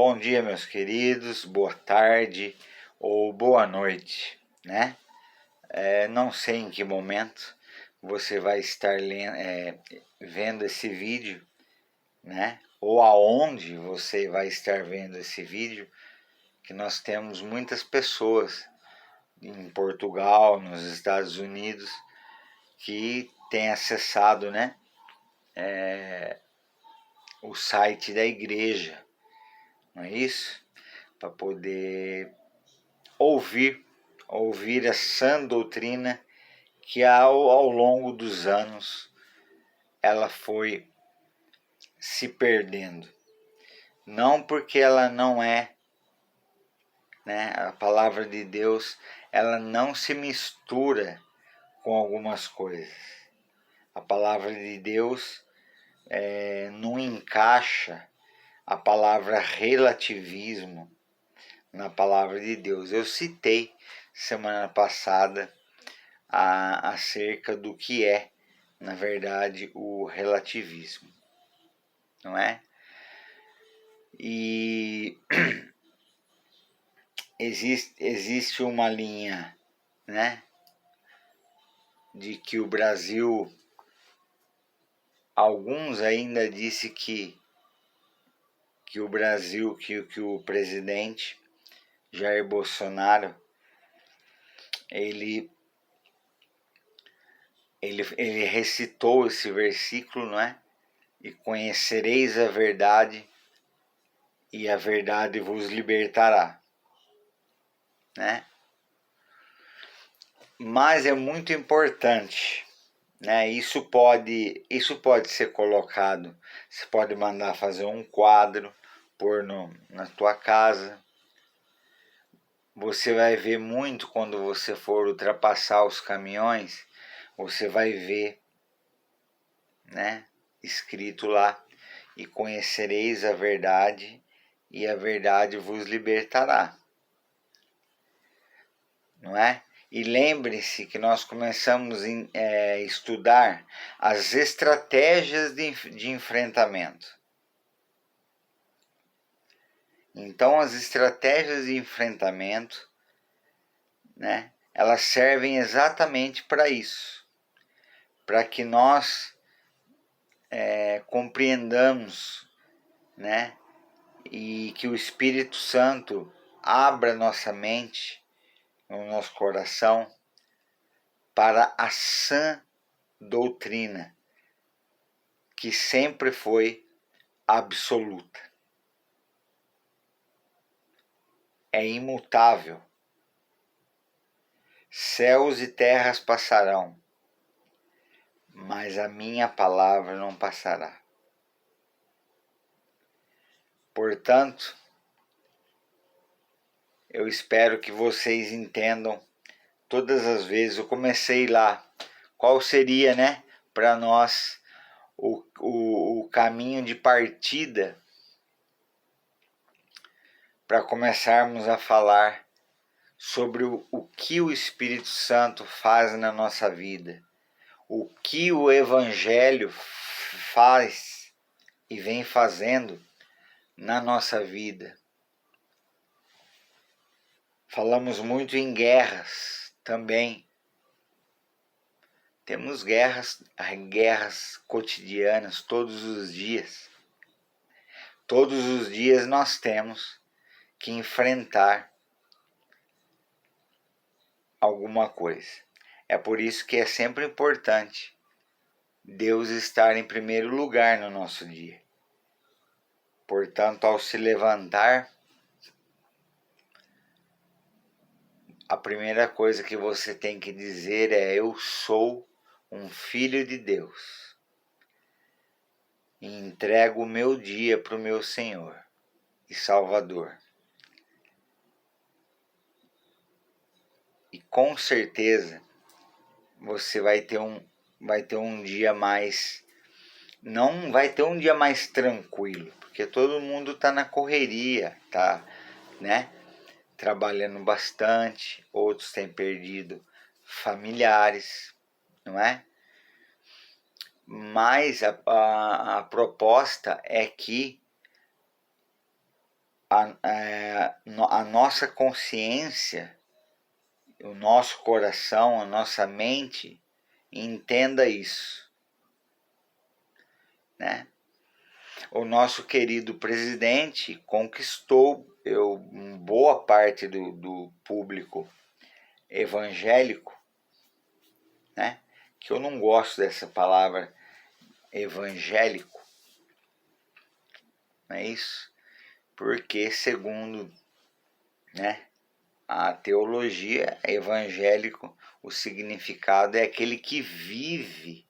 Bom dia, meus queridos, boa tarde ou boa noite, né? Não sei em que momento você vai estar vendo esse vídeo, né? Ou aonde você vai estar vendo esse vídeo, que nós temos muitas pessoas em Portugal, nos Estados Unidos, que têm acessado, né? O site da igreja, não é isso? Para poder ouvir a sã doutrina que ao longo dos anos ela foi se perdendo. Não porque ela não é, né, a palavra de Deus, ela não se mistura com algumas coisas. A palavra de Deus não encaixa a palavra relativismo na palavra de Deus. Eu citei semana passada acerca do que é, na verdade, o relativismo, não é? E existe uma linha, né, de que o Brasil, alguns ainda disse que o Brasil, que o presidente Jair Bolsonaro, ele recitou esse versículo, não é? E conhecereis a verdade, e a verdade vos libertará, né? Mas é muito importante, né? Isso pode ser colocado, você pode mandar fazer um quadro, pôr na tua casa. Você vai ver muito quando você for ultrapassar os caminhões, você vai ver, né, escrito lá: e conhecereis a verdade, e a verdade vos libertará, não é? E lembre-se que nós começamos a estudar as estratégias de enfrentamento. Então, as estratégias de enfrentamento, né, elas servem exatamente para isso, para que nós compreendamos, né, e que o Espírito Santo abra nossa mente, no nosso coração, para a sã doutrina, que sempre foi absoluta. É imutável. Céus e terras passarão, mas a minha palavra não passará. Portanto, eu espero que vocês entendam. Todas as vezes eu comecei lá, qual seria, né, para nós o caminho de partida para começarmos a falar sobre o que o Espírito Santo faz na nossa vida, o que o Evangelho faz e vem fazendo na nossa vida. Falamos muito em guerras também. Temos guerras cotidianas todos os dias. Todos os dias nós temos que enfrentar alguma coisa. É por isso que é sempre importante Deus estar em primeiro lugar no nosso dia. Portanto, ao se levantar, a primeira coisa que você tem que dizer é: eu sou um filho de Deus e entrego o meu dia para o meu Senhor e Salvador. E com certeza você vai ter um dia mais, não vai ter um dia mais tranquilo, porque todo mundo está na correria, tá, né, trabalhando bastante, outros têm perdido familiares, não é? Mas a proposta é que a nossa consciência, o nosso coração, a nossa mente entenda isso, né? O nosso querido presidente conquistou boa parte do público evangélico, né? Que eu não gosto dessa palavra evangélico, não é isso? Porque segundo, né, a teologia evangélico, o significado é aquele que vive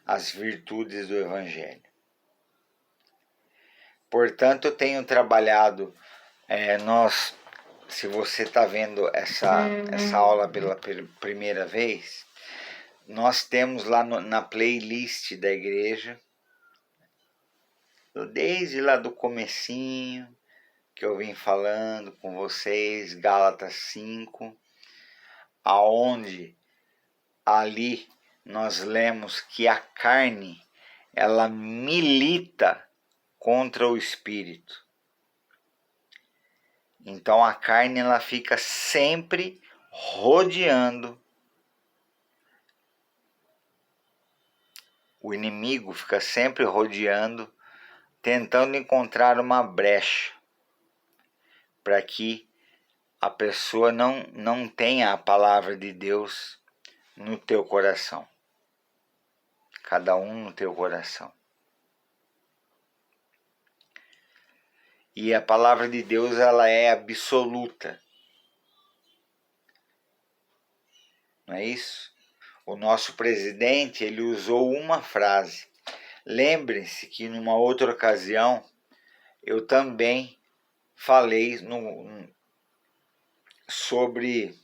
as virtudes do evangelho. Portanto, eu tenho trabalhado, se você está vendo essa aula pela primeira vez, nós temos lá na playlist da igreja, desde lá do comecinho, que eu vim falando com vocês, Gálatas 5, aonde ali nós lemos que a carne, ela milita contra o espírito. Então a carne, ela fica sempre rodeando, o inimigo fica sempre rodeando, tentando encontrar uma brecha para que a pessoa não tenha a palavra de Deus no teu coração. Cada um no teu coração. E a palavra de Deus, ela é absoluta. Não é isso? O nosso presidente, ele usou uma frase. Lembrem-se que numa outra ocasião eu também falei sobre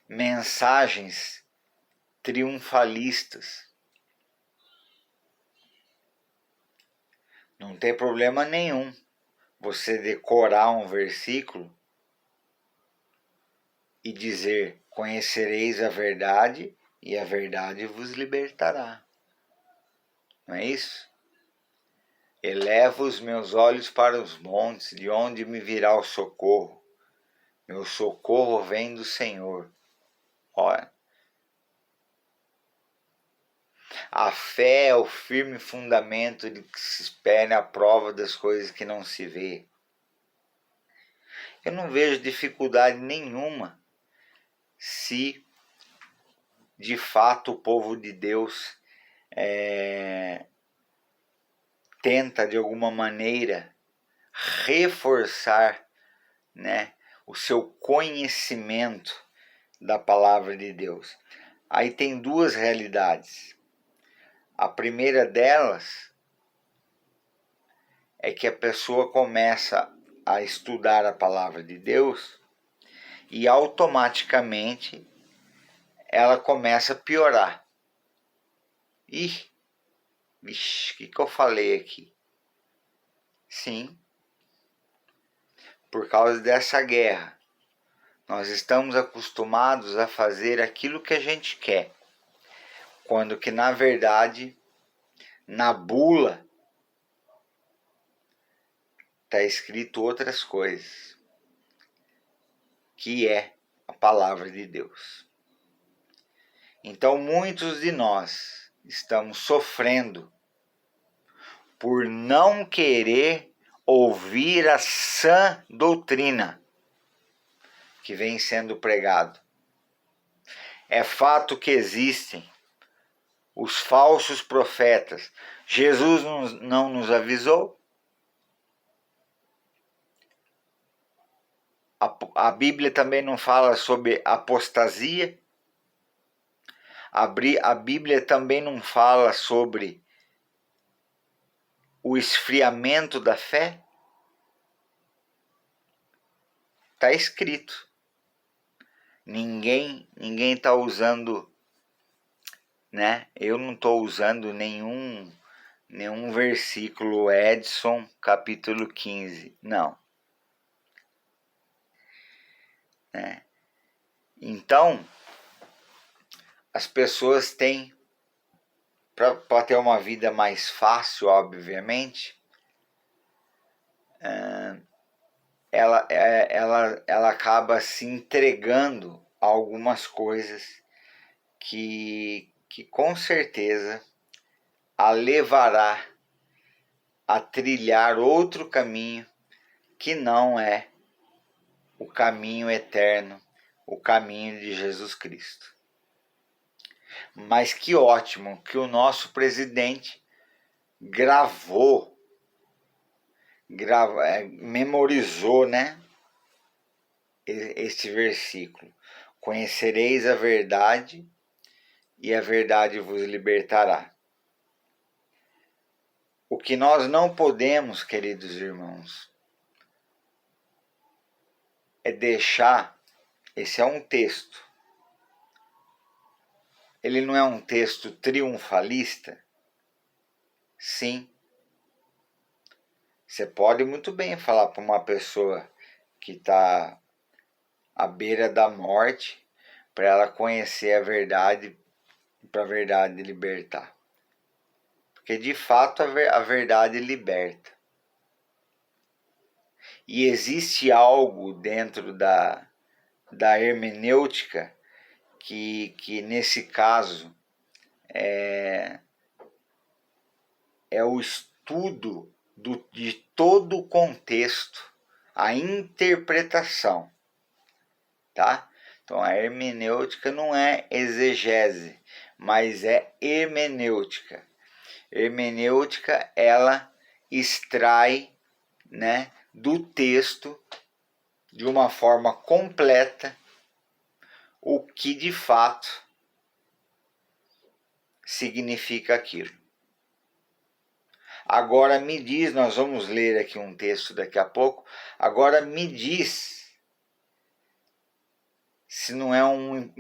mensagens triunfalistas. Não tem problema nenhum você decorar um versículo e dizer: conhecereis a verdade e a verdade vos libertará. Não é isso? Elevo os meus olhos para os montes, de onde me virá o socorro. Meu socorro vem do Senhor. Olha, a fé é o firme fundamento de que se espera a prova das coisas que não se vê. Eu não vejo dificuldade nenhuma se de fato o povo de Deus tenta de alguma maneira reforçar, né, o seu conhecimento da palavra de Deus. Aí tem duas realidades. A primeira delas é que a pessoa começa a estudar a palavra de Deus e automaticamente ela começa a piorar. Vixe, o que eu falei aqui? Sim, por causa dessa guerra. Nós estamos acostumados a fazer aquilo que a gente quer, quando que na verdade, na bula, está escrito outras coisas, que é a palavra de Deus. Então muitos de nós estamos sofrendo por não querer ouvir a sã doutrina que vem sendo pregado. É fato que existem os falsos profetas. Jesus não nos avisou? A Bíblia também não fala sobre apostasia? A Bíblia também não fala sobre o esfriamento da fé? Está escrito. Ninguém está usando, né? Eu não estou usando nenhum versículo Edson, capítulo 15. Não. Né? Então, as pessoas têm, para ter uma vida mais fácil, obviamente, ela acaba se entregando a algumas coisas que com certeza a levará a trilhar outro caminho que não é o caminho eterno, o caminho de Jesus Cristo. Mas que ótimo que o nosso presidente memorizou, né, este versículo. Conhecereis a verdade e a verdade vos libertará. O que nós não podemos, queridos irmãos, é deixar. Esse é um texto. Ele não é um texto triunfalista? Sim. Você pode muito bem falar para uma pessoa que está à beira da morte, para ela conhecer a verdade, para a verdade libertar. Porque de fato a verdade liberta. E existe algo dentro da hermenêutica que nesse caso é o estudo de todo o contexto, a interpretação, tá? Então a hermenêutica não é exegese, mas é hermenêutica. Hermenêutica, ela extrai, né, do texto de uma forma completa o que de fato significa aquilo. Agora me diz, nós vamos ler aqui um texto daqui a pouco, agora me diz se não é um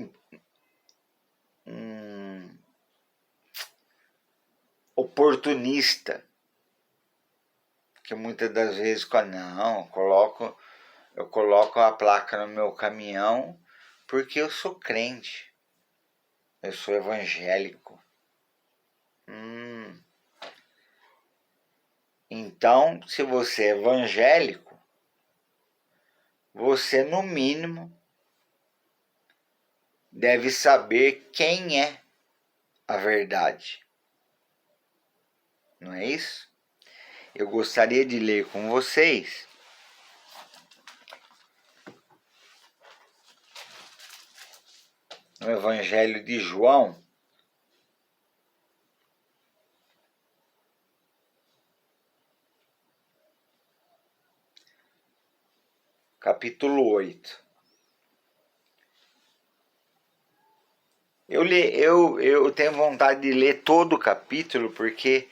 oportunista, que muitas das vezes não, eu coloco a placa no meu caminhão porque eu sou crente, eu sou evangélico. Então, se você é evangélico, você no mínimo deve saber quem é a verdade. Não é isso? Eu gostaria de ler com vocês no Evangelho de João, capítulo 8. Eu tenho vontade de ler todo o capítulo porque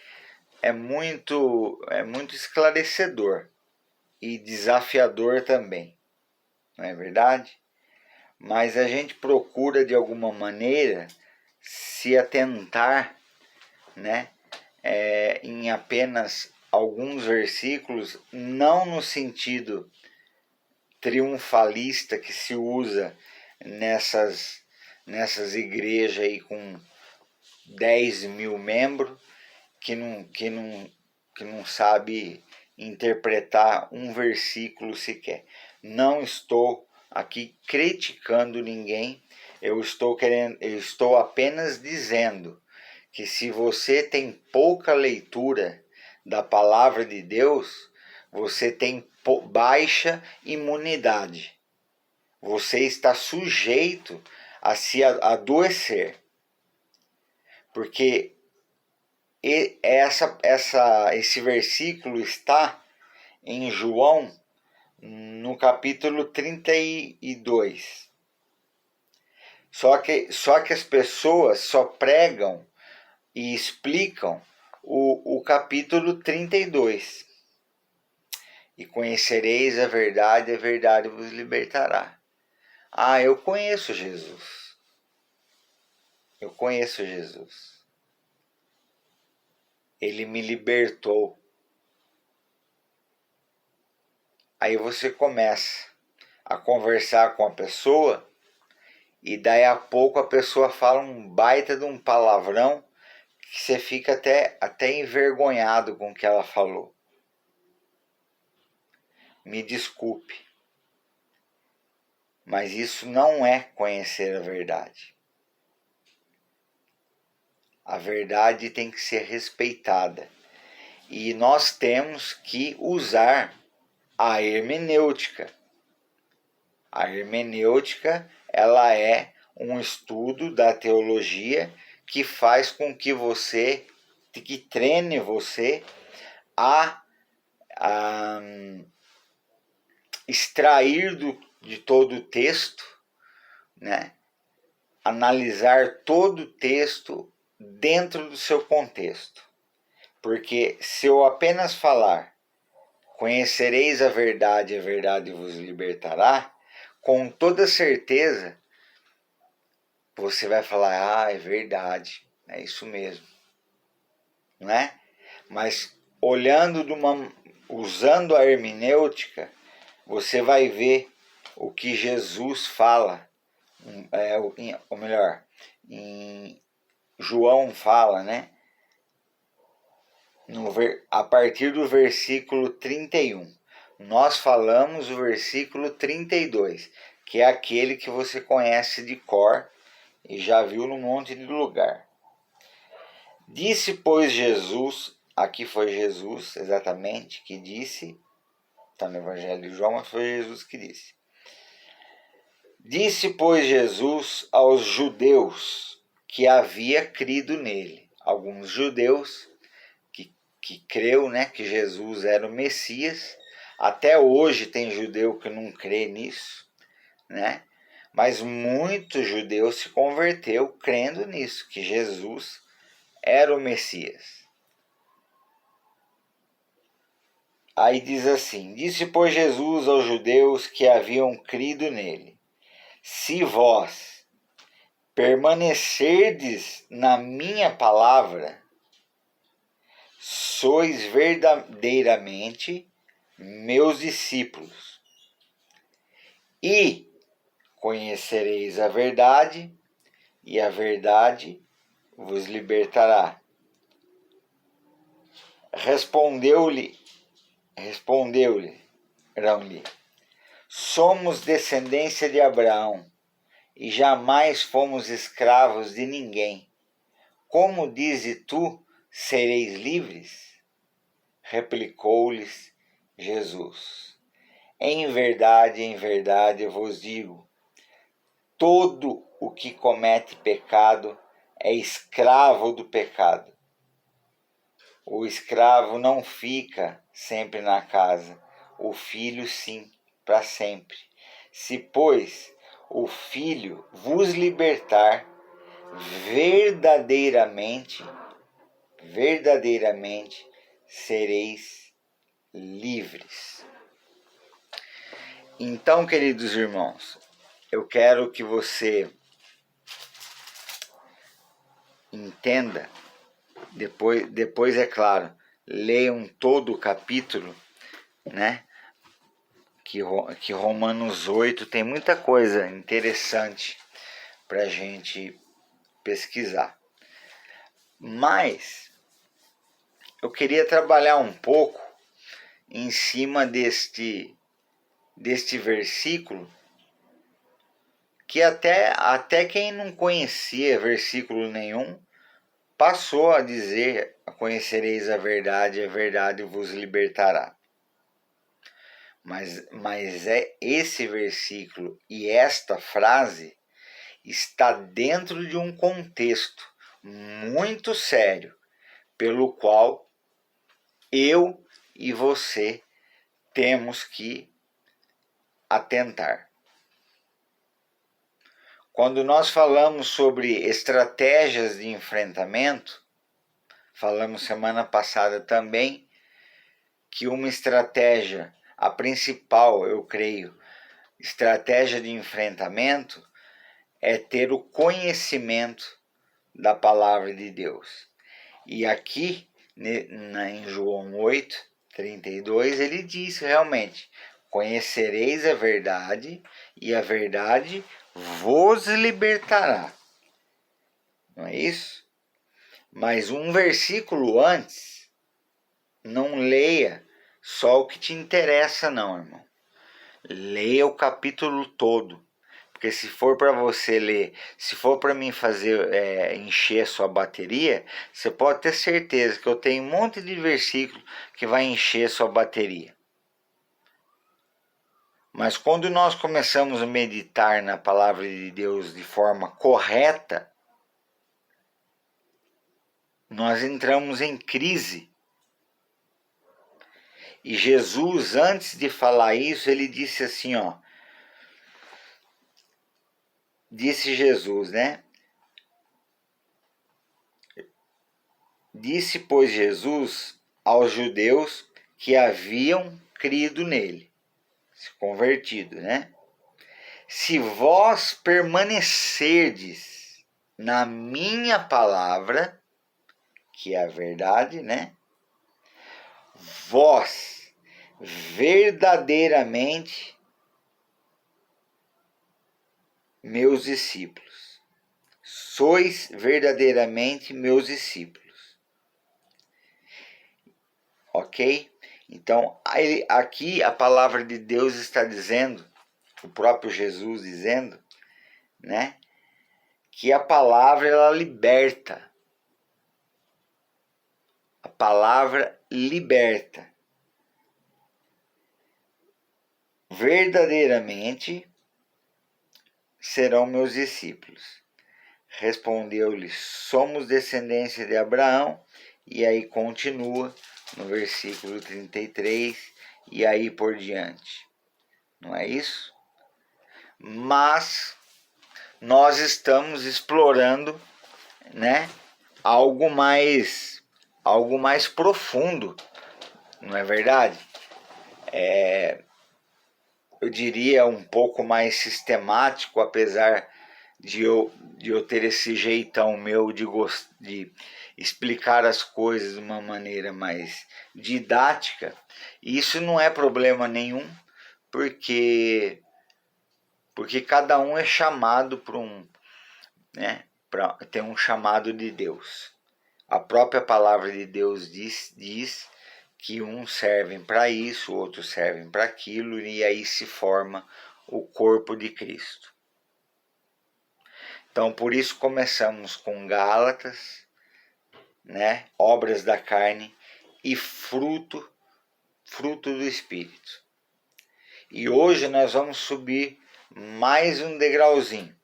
é muito esclarecedor e desafiador também, não é verdade? Mas a gente procura de alguma maneira se atentar, né, em apenas alguns versículos, não no sentido triunfalista que se usa nessas igrejas aí com 10 mil membros, que não sabe interpretar um versículo sequer. Não estou aqui criticando ninguém, eu estou apenas dizendo que se você tem pouca leitura da palavra de Deus, você tem baixa imunidade. Você está sujeito a se adoecer. Porque esse versículo está em João, no capítulo 32. Só que as pessoas só pregam e explicam o capítulo 32. E conhecereis a verdade vos libertará. Ah, eu conheço Jesus. Eu conheço Jesus. Ele me libertou. Aí você começa a conversar com a pessoa e daí a pouco a pessoa fala um baita de um palavrão que você fica até envergonhado com o que ela falou. me desculpe, mas isso não é conhecer a verdade. A verdade tem que ser respeitada. E nós temos que usar a hermenêutica. A hermenêutica, ela é um estudo da teologia que faz com que que treine você a extrair de todo o texto, né? Analisar todo o texto dentro do seu contexto. Porque se eu apenas falar, conhecereis a verdade vos libertará, com toda certeza você vai falar, é verdade, é isso mesmo, não é? Mas usando a hermenêutica, você vai ver o que Jesus fala, ou melhor, em João fala, né? A partir do versículo 31. Nós falamos o versículo 32, que é aquele que você conhece de cor e já viu num monte de lugar. Disse, pois, Jesus, aqui foi Jesus exatamente que disse, está no Evangelho de João, mas foi Jesus que disse. Disse, pois, Jesus aos judeus que havia crido nele. Alguns judeus que creu, né, que Jesus era o Messias. Até hoje tem judeu que não crê nisso, né? Mas muitos judeus se converteu crendo nisso, que Jesus era o Messias. Aí diz assim, disse, pois, Jesus aos judeus que haviam crido nele, se vós permanecerdes na minha palavra, sois verdadeiramente meus discípulos, e conhecereis a verdade, e a verdade vos libertará. Respondeu-lhe, somos descendência de Abraão, e jamais fomos escravos de ninguém. Como dizes tu, sereis livres? Replicou-lhes Jesus. Em verdade vos digo, todo o que comete pecado é escravo do pecado. O escravo não fica sempre na casa, o filho sim, para sempre. Se, pois, o filho vos libertar, verdadeiramente sereis livres. Então, queridos irmãos, eu quero que você entenda, depois é claro, leiam todo o capítulo, né? Que Romanos 8 tem muita coisa interessante para a gente pesquisar. Mas eu queria trabalhar um pouco em cima deste versículo, que até quem não conhecia versículo nenhum passou a dizer, conhecereis a verdade vos libertará. Mas é esse versículo e esta frase está dentro de um contexto muito sério, pelo qual eu e você temos que atentar. Quando nós falamos sobre estratégias de enfrentamento, falamos semana passada também que uma estratégia, a principal, eu creio, estratégia de enfrentamento é ter o conhecimento da palavra de Deus. E aqui, em João 8, 32, ele diz realmente, conhecereis a verdade e a verdade vos libertará. Não é isso? Mas um versículo antes, não leia só o que te interessa não, irmão. Leia o capítulo todo. Porque se for para você ler, se for para mim fazer encher a sua bateria, você pode ter certeza que eu tenho um monte de versículo que vai encher a sua bateria. Mas quando nós começamos a meditar na palavra de Deus de forma correta, nós entramos em crise. E Jesus, antes de falar isso, ele disse assim, ó. Disse Jesus, né? Disse, pois, Jesus aos judeus que haviam crido nele, se convertido, né? Se vós permanecerdes na minha palavra, que é a verdade, né? Vós verdadeiramente meus discípulos. Sois verdadeiramente meus discípulos. Ok? Então, aqui a palavra de Deus está dizendo, o próprio Jesus dizendo, né? Que a palavra ela liberta. A palavra liberta. Verdadeiramente serão meus discípulos. Respondeu-lhe, somos descendência de Abraão. E aí continua no versículo 33 e aí por diante. Não é isso? Mas nós estamos explorando, né, algo mais profundo, não é verdade? Eu diria um pouco mais sistemático, apesar de eu ter esse jeitão meu de explicar as coisas de uma maneira mais didática. Isso não é problema nenhum, porque cada um é chamado para né, ter um chamado de Deus. A própria palavra de Deus diz que uns servem para isso, outros servem para aquilo, e aí se forma o corpo de Cristo. Então, por isso começamos com Gálatas, né, obras da carne e fruto do Espírito. E hoje nós vamos subir mais um degrauzinho,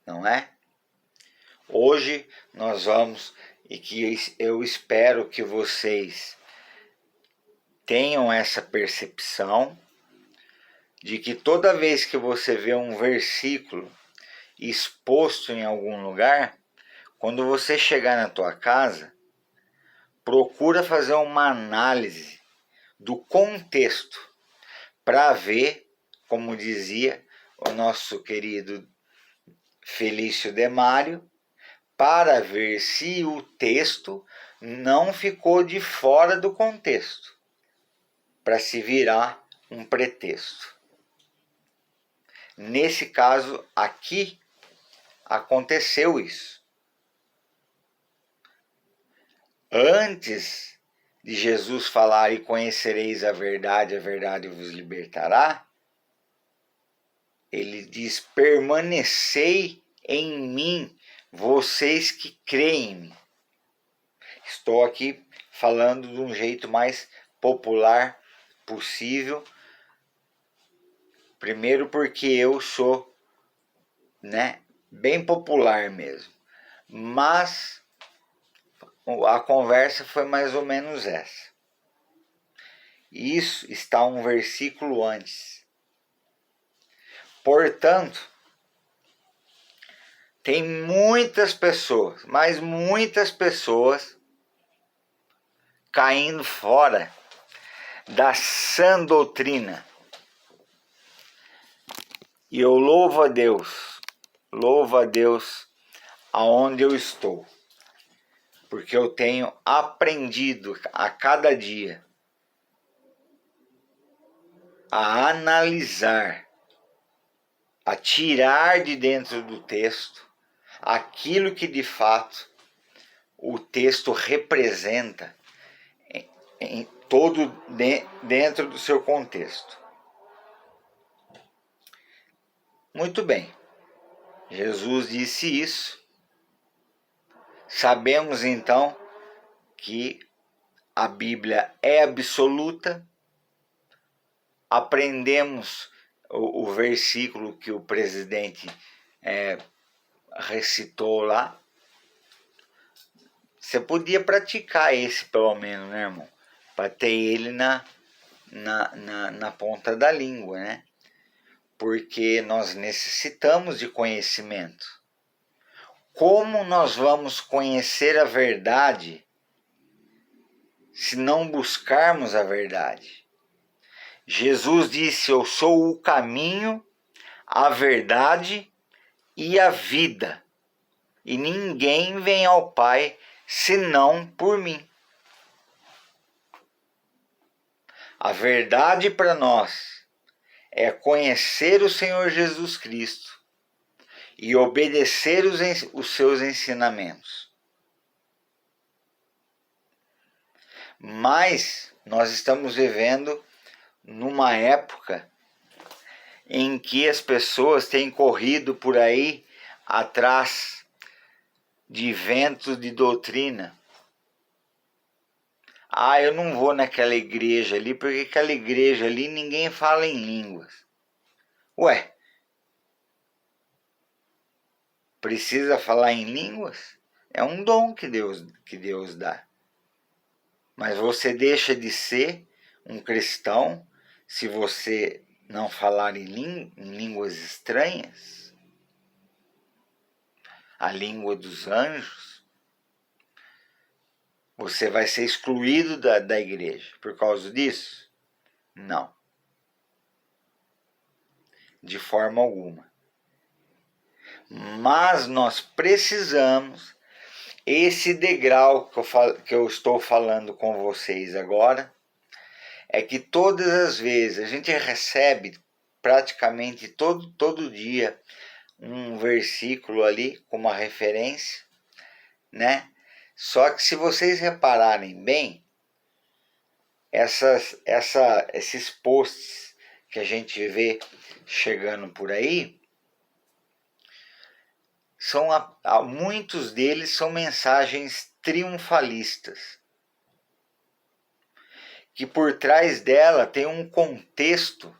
não é? Hoje nós vamos, e que eu espero que vocês tenham essa percepção de que toda vez que você vê um versículo exposto em algum lugar, quando você chegar na tua casa, procura fazer uma análise do contexto para ver, como dizia o nosso querido Felício Demário, para ver se o texto não ficou de fora do contexto, para se virar um pretexto. Nesse caso aqui, aconteceu isso. Antes de Jesus falar e conhecereis a verdade vos libertará, ele diz, permanecei em mim, vocês que creem em mim. Estou aqui falando de um jeito mais popular possível. Primeiro porque eu sou, né, bem popular mesmo. Mas a conversa foi mais ou menos essa. Isso está um versículo antes. Portanto, tem muitas pessoas, mas muitas pessoas caindo fora da sã doutrina. E eu louvo a Deus aonde eu estou, porque eu tenho aprendido a cada dia a analisar, a tirar de dentro do texto aquilo que de fato o texto representa em todo dentro do seu contexto. Muito bem, Jesus disse isso. Sabemos então que a Bíblia é absoluta. Aprendemos o versículo que o presidente recitou lá. Você podia praticar esse pelo menos, né, irmão? Para ter ele na ponta da língua, né? Porque nós necessitamos de conhecimento. Como nós vamos conhecer a verdade se não buscarmos a verdade? Jesus disse: eu sou o caminho, a verdade e a vida, e ninguém vem ao Pai senão por mim. A verdade para nós é conhecer o Senhor Jesus Cristo e obedecer os seus ensinamentos. Mas nós estamos vivendo numa época em que as pessoas têm corrido por aí atrás de ventos de doutrina. Ah, eu não vou naquela igreja ali, porque aquela igreja ali ninguém fala em línguas. Ué, precisa falar em línguas? É um dom que Deus dá. Mas você deixa de ser um cristão se você não falar em línguas estranhas? A língua dos anjos? Você vai ser excluído da igreja por causa disso? Não. De forma alguma. Mas nós precisamos, esse degrau que eu estou falando com vocês agora, é que todas as vezes a gente recebe praticamente todo dia um versículo ali com uma referência, né? Só que se vocês repararem bem, esses posts que a gente vê chegando por aí, muitos deles são mensagens triunfalistas, que por trás dela tem um contexto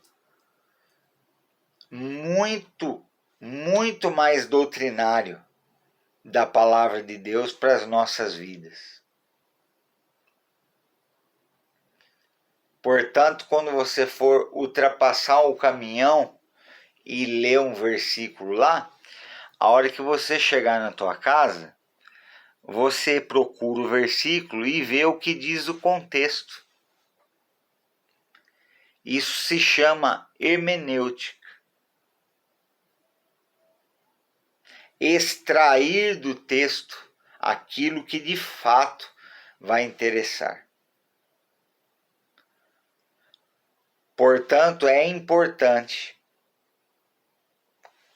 muito mais doutrinário da palavra de Deus para as nossas vidas. Portanto, quando você for ultrapassar o caminhão e ler um versículo lá, a hora que você chegar na tua casa, você procura o versículo e vê o que diz o contexto. Isso se chama hermenêutica. Extrair do texto aquilo que de fato vai interessar. Portanto, é importante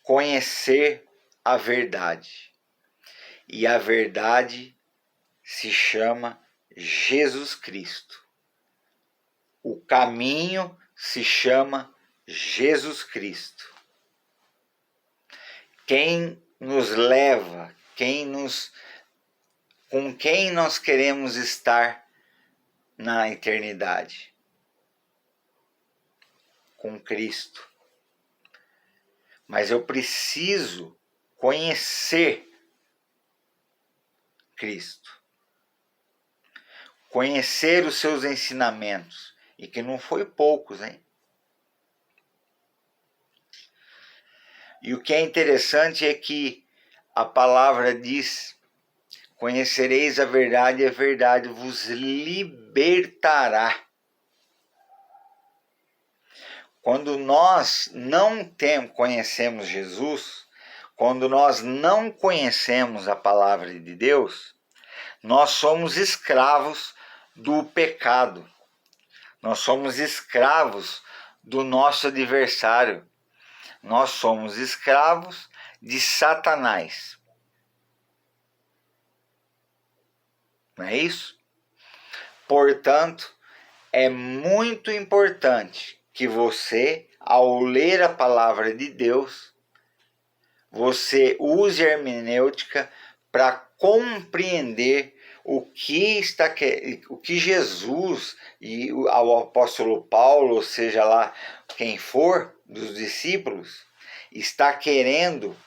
conhecer a verdade. E a verdade se chama Jesus Cristo. O caminho se chama Jesus Cristo. Quem nos leva, com quem nós queremos estar na eternidade? Com Cristo. Mas eu preciso conhecer Cristo. Conhecer os seus ensinamentos. E que não foi poucos, hein? E o que é interessante é que a palavra diz: conhecereis a verdade e a verdade vos libertará. Quando nós não conhecemos Jesus, quando nós não conhecemos a palavra de Deus, nós somos escravos do pecado. Nós somos escravos do nosso adversário. Nós somos escravos de Satanás. Não é isso? Portanto, é muito importante que você, ao ler a palavra de Deus, você use a hermenêutica para compreender o que Jesus e o apóstolo Paulo, ou seja lá quem for dos discípulos, está querendo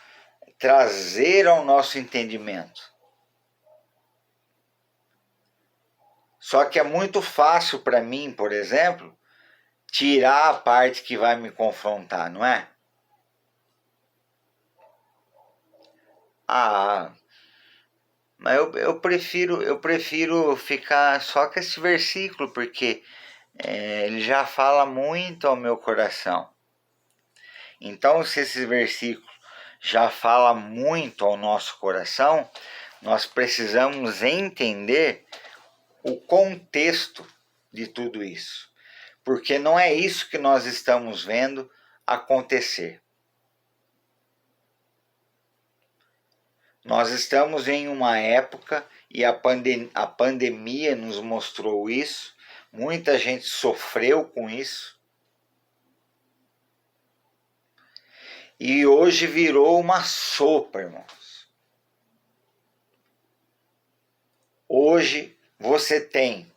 trazer ao nosso entendimento. Só que é muito fácil para mim, por exemplo, tirar a parte que vai me confrontar, não é? Mas eu prefiro ficar só com esse versículo, porque ele já fala muito ao meu coração. Então, se esse versículo já fala muito ao nosso coração, nós precisamos entender o contexto de tudo isso. Porque não é isso que nós estamos vendo acontecer. Nós estamos em uma época, e a pandemia nos mostrou isso, muita gente sofreu com isso, e hoje virou uma sopa, irmãos. Hoje você tem,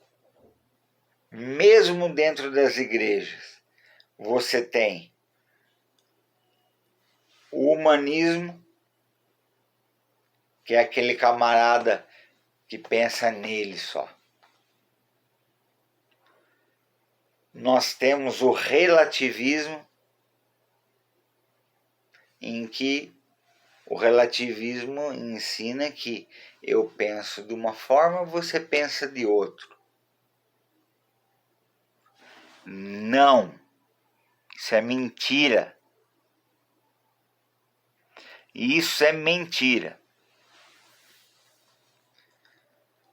mesmo dentro das igrejas, você tem o humanismo, que é aquele camarada que pensa nele só. Nós temos o relativismo, em que o relativismo ensina que eu penso de uma forma, você pensa de outro. Não, isso é mentira. Isso é mentira.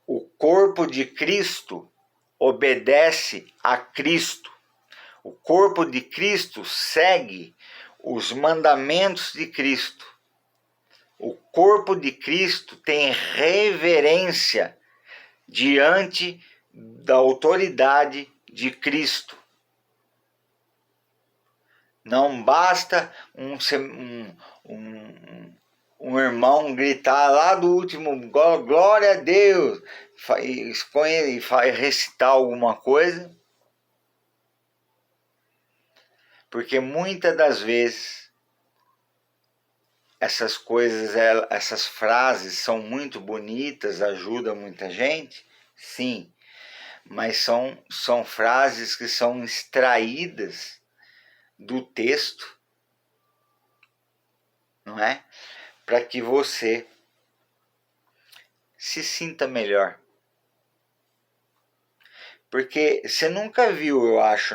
O corpo de Cristo obedece a Cristo. O corpo de Cristo segue os mandamentos de Cristo. O corpo de Cristo tem reverência diante da autoridade de Cristo. Não basta um irmão gritar lá do último, glória a Deus, e recitar alguma coisa, porque muitas das vezes essas coisas, essas frases são muito bonitas, ajudam muita gente, sim, mas são frases que são extraídas do texto, não é? Para que você se sinta melhor. Porque você nunca viu, eu acho,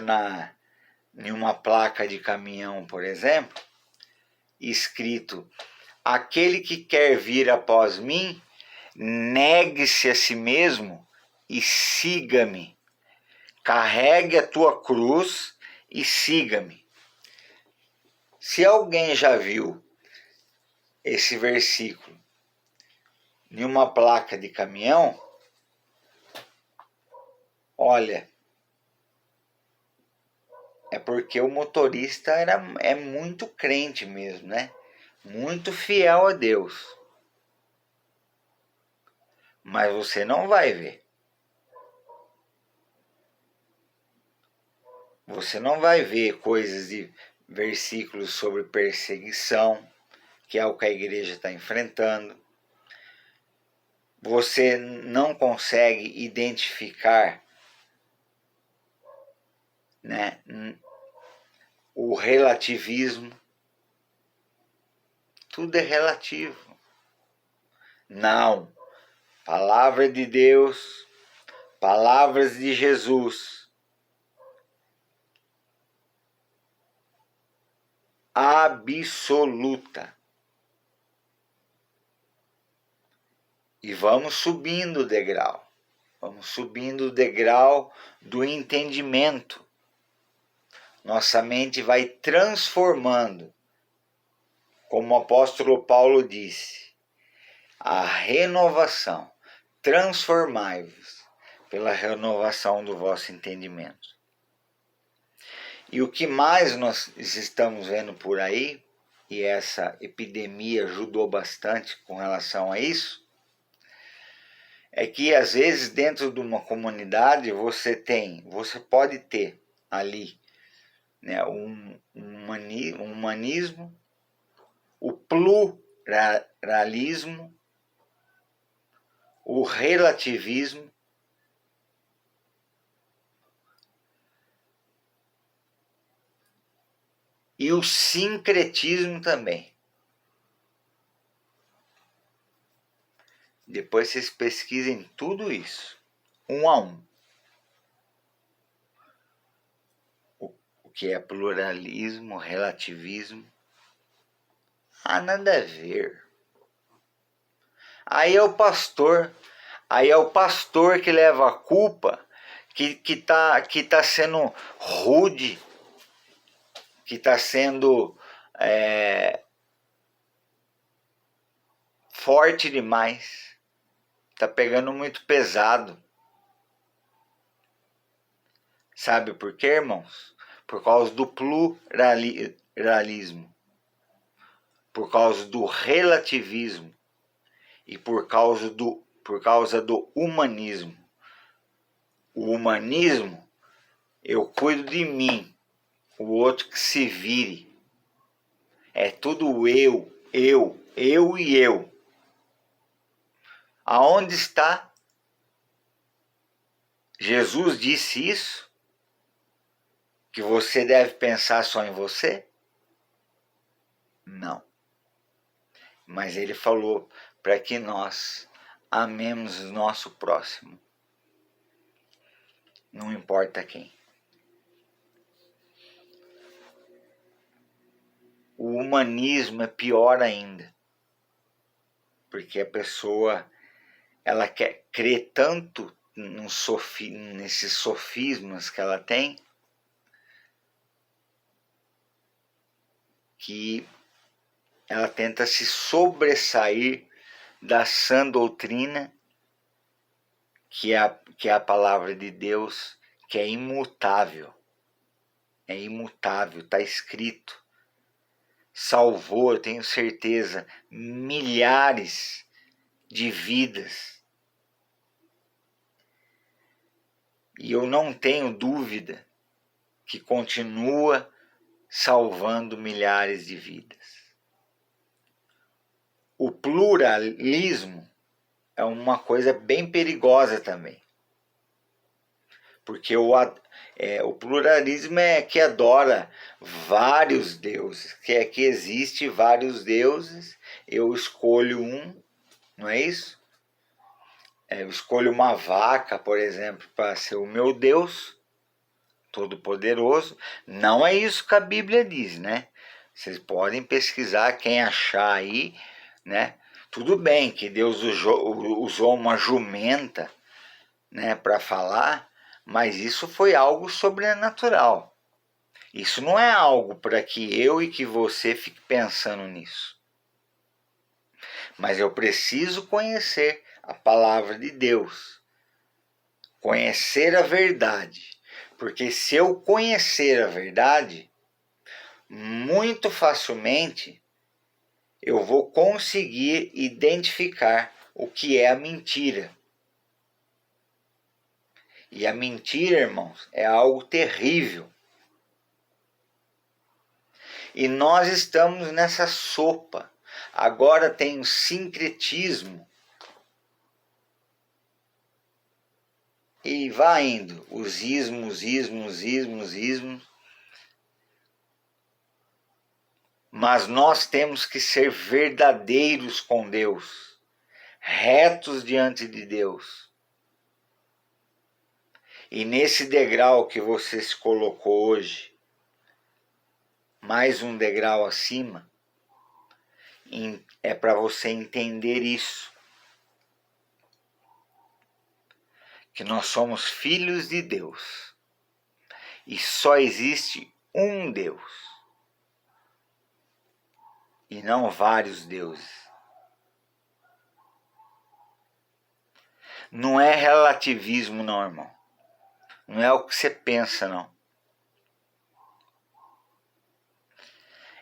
em uma placa de caminhão, por exemplo, escrito: aquele que quer vir após mim, negue-se a si mesmo e siga-me. Carregue a tua cruz e siga-me. Se alguém já viu esse versículo em uma placa de caminhão, olha, é porque o motorista é muito crente mesmo, né? Muito fiel a Deus. Mas você não vai ver. Você não vai ver coisas de versículos sobre perseguição, que é o que a igreja está enfrentando. Você não consegue identificar, né, o relativismo. Tudo é relativo. Não. Palavra de Deus, palavras de Jesus, absoluta. E vamos subindo o degrau. Vamos subindo o degrau do entendimento. Nossa mente vai transformando. Como o apóstolo Paulo disse, a renovação, transformai-vos pela renovação do vosso entendimento. E o que mais nós estamos vendo por aí, e essa epidemia ajudou bastante com relação a isso, é que às vezes dentro de uma comunidade você pode ter ali, né, um humanismo, o pluralismo, o relativismo, e o sincretismo também. Depois vocês pesquisem tudo isso, um a um. O que é pluralismo, relativismo. Ah, nada a ver. Aí é o pastor que leva a culpa, que tá sendo rude, que está sendo forte demais, está pegando muito pesado. Sabe por quê, irmãos? Por causa do pluralismo, por causa do relativismo e por causa do humanismo. O humanismo, eu cuido de mim, o outro que se vire. É tudo eu e eu. Aonde está? Jesus disse isso? Que você deve pensar só em você? Não. Mas ele falou para que nós amemos o nosso próximo. Não importa quem. O humanismo é pior ainda. Porque a pessoa, ela quer crer tanto nesses sofismas que ela tem, que ela tenta se sobressair da sã doutrina, que é a palavra de Deus, que é imutável. É imutável, está escrito. Salvou, eu tenho certeza, milhares de vidas. E eu não tenho dúvida que continua salvando milhares de vidas. O pluralismo é uma coisa bem perigosa também. Porque o pluralismo é que adora vários deuses, que existe vários deuses, eu escolho um, não é isso? Eu escolho uma vaca, por exemplo, para ser o meu Deus Todo-Poderoso. Não é isso que a Bíblia diz, né? Vocês podem pesquisar, quem achar aí, né? Tudo bem que Deus usou uma jumenta, né, para falar, mas isso foi algo sobrenatural. Isso não é algo para que eu e que você fique pensando nisso. Mas eu preciso conhecer a palavra de Deus. Conhecer a verdade. Porque se eu conhecer a verdade, muito facilmente eu vou conseguir identificar o que é a mentira. E a mentira, irmãos, é algo terrível. E nós estamos nessa sopa. Agora tem o sincretismo. E vai indo. Os ismos. Mas nós temos que ser verdadeiros com Deus. Retos diante de Deus. E nesse degrau que você se colocou hoje, mais um degrau acima, é para você entender isso. Que nós somos filhos de Deus. E só existe um Deus. E não vários deuses. Não é relativismo, não, irmão. Não é o que você pensa, não.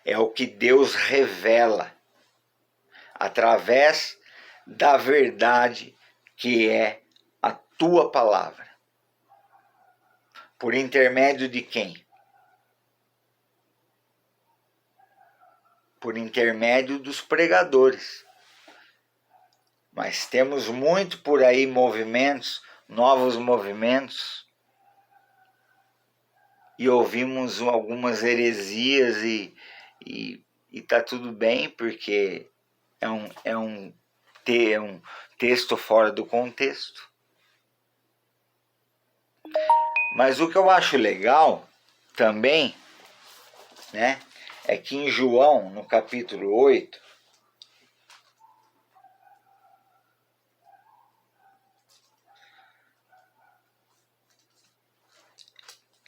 É o que Deus revela através da verdade que é a tua palavra. Por intermédio de quem? Por intermédio dos pregadores. Mas temos muito por aí movimentos, novos movimentos, e ouvimos algumas heresias e tá tudo bem, porque é um texto fora do contexto. Mas o que eu acho legal também, né, é que em João, no capítulo 8,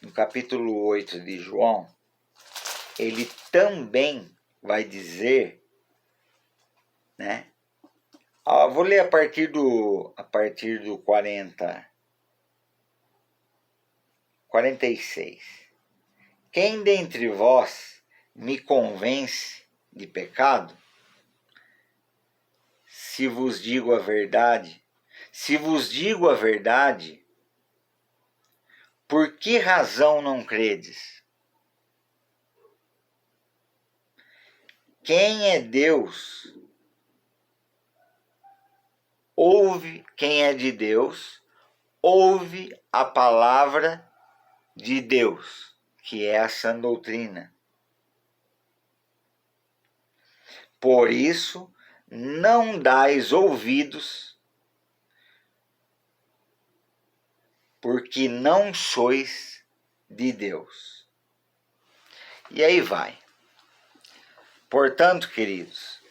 no capítulo 8 de João, ele também vai dizer, né? Vou ler a partir do 46. Quem dentre vós me convence de pecado? Se vos digo a verdade, por que razão não credes? Quem é Deus? Quem é de Deus, ouve a palavra de Deus, que é a sã doutrina. Por isso, não dais ouvidos, porque não sois de Deus. E aí vai. Portanto, queridos,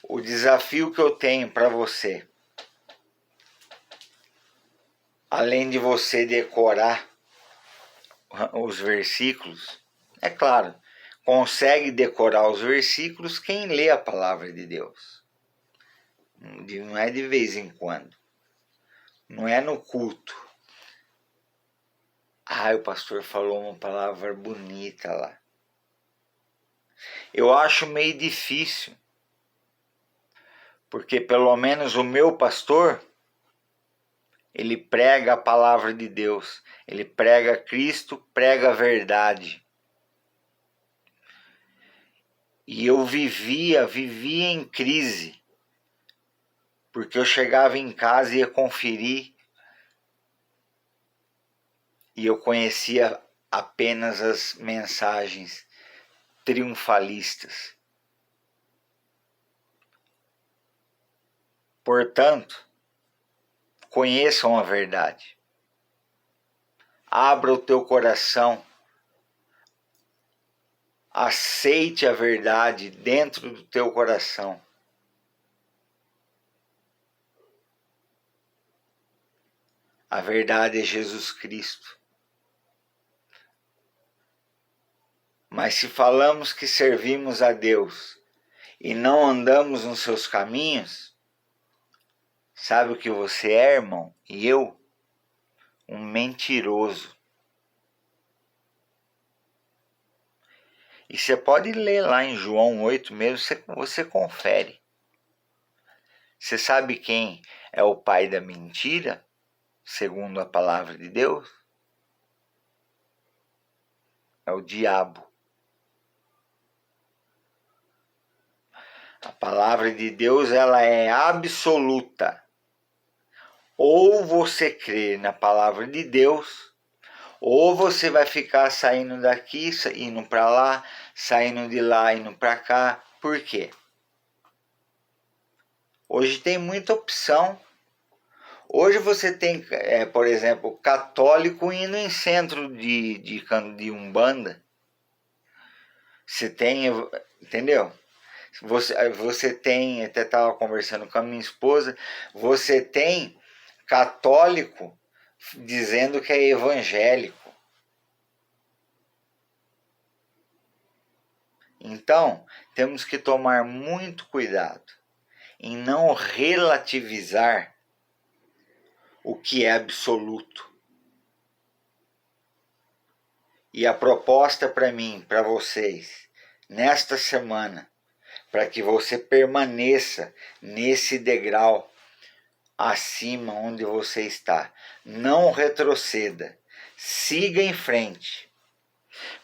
o desafio que eu tenho para você, além de você decorar os versículos, é claro, consegue decorar os versículos quem lê a palavra de Deus. Não é de vez em quando. Não é no culto. O pastor falou uma palavra bonita lá. Eu acho meio difícil, porque pelo menos o meu pastor, ele prega a palavra de Deus, ele prega Cristo, prega a verdade. E eu vivia em crise, porque eu chegava em casa e ia conferir, e eu conhecia apenas as mensagens triunfalistas. Portanto, conheçam a verdade. Abra o teu coração. Aceite a verdade dentro do teu coração. A verdade é Jesus Cristo. Mas se falamos que servimos a Deus e não andamos nos seus caminhos, sabe o que você é, irmão? E eu? Um mentiroso. E você pode ler lá em João 8 mesmo, você confere. Você sabe quem é o pai da mentira, segundo a palavra de Deus? É o diabo. A palavra de Deus, ela é absoluta. Ou você crê na palavra de Deus, ou você vai ficar saindo daqui, indo para lá, saindo de lá, indo para cá. Por quê? Hoje tem muita opção. Hoje você tem, por exemplo, católico indo em centro de Umbanda. Você tem, entendeu? Você tem, até estava conversando com a minha esposa, você tem católico dizendo que é evangélico. Então, temos que tomar muito cuidado. em não relativizar o que é absoluto. E a proposta para mim, para vocês, nesta semana, para que você permaneça nesse degrau acima onde você está. Não retroceda, siga em frente,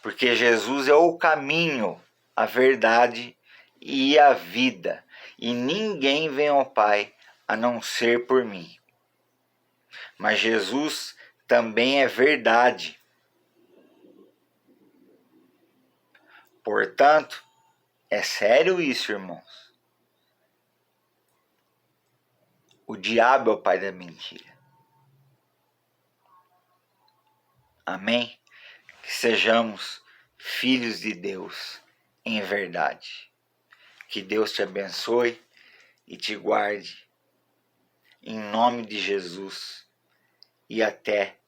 porque Jesus é o caminho, a verdade e a vida, e ninguém vem ao Pai a não ser por mim. Mas Jesus também é verdade. Portanto, é sério isso, irmãos. O diabo é o pai da mentira. Amém? Que sejamos filhos de Deus em verdade. Que Deus te abençoe e te guarde. Em nome de Jesus. E até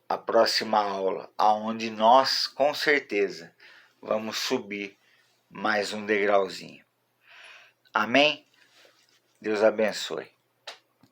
a próxima aula, aonde nós, com certeza, vamos subir mais um degrauzinho. Amém? Deus abençoe.